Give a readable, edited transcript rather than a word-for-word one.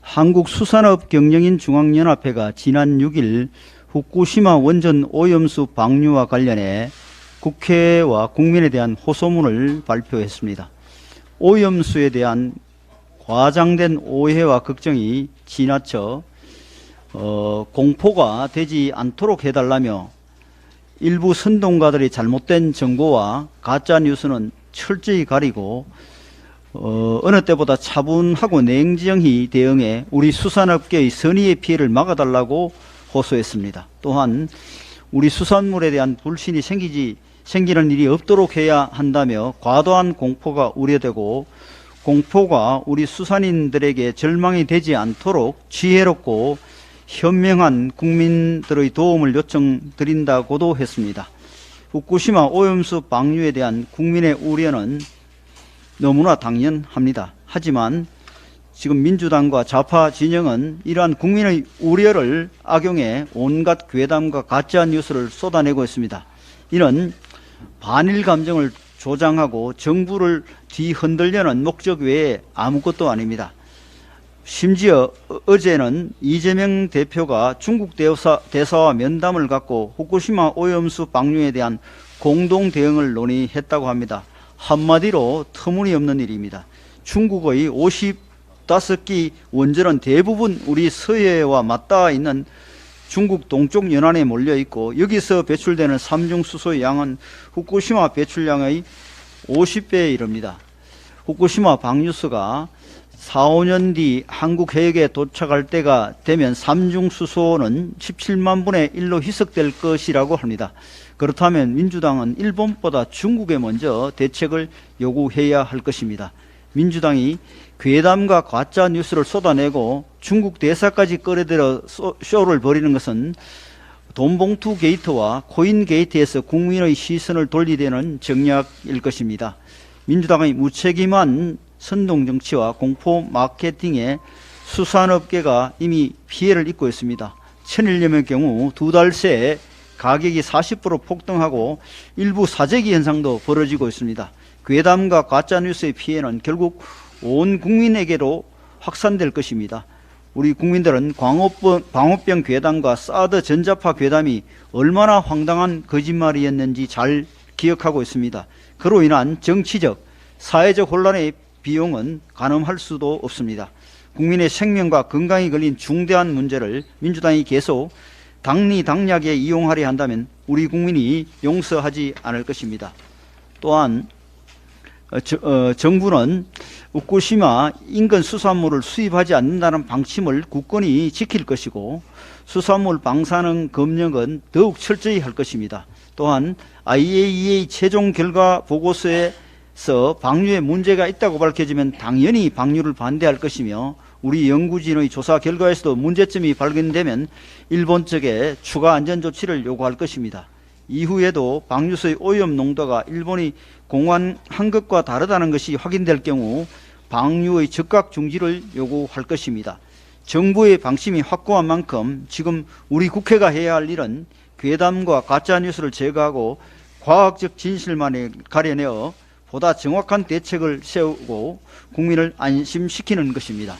한국수산업경영인중앙연합회가 지난 6일 후쿠시마 원전 오염수 방류와 관련해 국회와 국민에 대한 호소문을 발표했습니다. 오염수에 대한 과장된 오해와 걱정이 지나쳐 공포가 되지 않도록 해달라며 일부 선동가들의 잘못된 정보와 가짜뉴스는 철저히 가리고 어느 때보다 차분하고 냉정히 대응해 우리 수산업계의 선의의 피해를 막아달라고 호소했습니다. 또한 우리 수산물에 대한 불신이 생기는 일이 없도록 해야 한다며 과도한 공포가 우려되고 공포가 우리 수산인들에게 절망이 되지 않도록 지혜롭고 현명한 국민들의 도움을 요청드린다고도 했습니다. 후쿠시마 오염수 방류에 대한 국민의 우려는 너무나 당연합니다. 하지만 지금 민주당과 좌파 진영은 이러한 국민의 우려를 악용해 온갖 괴담과 가짜 뉴스를 쏟아내고 있습니다. 이는 반일 감정을 조장하고 정부를 뒤흔들려는 목적 외에 아무것도 아닙니다. 심지어 어제는 이재명 대표가 중국 대사와 면담을 갖고 후쿠시마 오염수 방류에 대한 공동 대응을 논의했다고 합니다. 한마디로 터무니없는 일입니다. 중국의 55기 원전은 대부분 우리 서해와 맞닿아 있는 중국 동쪽 연안에 몰려 있고 여기서 배출되는 삼중수소의 양은 후쿠시마 배출량의 50배에 이릅니다. 후쿠시마 방류수가 4, 5년 뒤 한국 해역에 도착할 때가 되면 삼중수소는 17만 분의 1로 희석될 것이라고 합니다. 그렇다면 민주당은 일본보다 중국에 먼저 대책을 요구해야 할 것입니다. 민주당이 괴담과 가짜 뉴스를 쏟아내고 중국 대사까지 끌어들여 쇼를 벌이는 것은 돈봉투 게이트와 코인 게이트에서 국민의 시선을 돌리려는 정략일 것입니다. 민주당의 무책임한 선동정치와 공포 마케팅에 수산업계가 이미 피해를 입고 있습니다. 천일염의 경우 2달 새에 가격이 40% 폭등하고 일부 사재기 현상도 벌어지고 있습니다. 괴담과 가짜뉴스의 피해는 결국 온 국민에게로 확산될 것입니다. 우리 국민들은 광우병 괴담과 사드 전자파 괴담이 얼마나 황당한 거짓말이었는지 잘 기억하고 있습니다. 그로 인한 정치적, 사회적 혼란의 비용은 가늠할 수도 없습니다. 국민의 생명과 건강이 걸린 중대한 문제를 민주당이 계속 당리당략에 이용하려 한다면 우리 국민이 용서하지 않을 것입니다. 또한 정부는 후쿠시마 인근 수산물을 수입하지 않는다는 방침을 굳건히 지킬 것이고 수산물 방사능 검역은 더욱 철저히 할 것입니다. 또한 IAEA 최종 결과 보고서에서 방류에 문제가 있다고 밝혀지면 당연히 방류를 반대할 것이며 우리 연구진의 조사 결과에서도 문제점이 발견되면 일본 측에 추가 안전 조치를 요구할 것입니다. 이후에도 방류수의 오염 농도가 일본이 공언한 것과 다르다는 것이 확인될 경우 방류의 즉각 중지를 요구할 것입니다. 정부의 방침이 확고한 만큼 지금 우리 국회가 해야 할 일은 괴담과 가짜뉴스를 제거하고 과학적 진실만을 가려내어 보다 정확한 대책을 세우고 국민을 안심시키는 것입니다.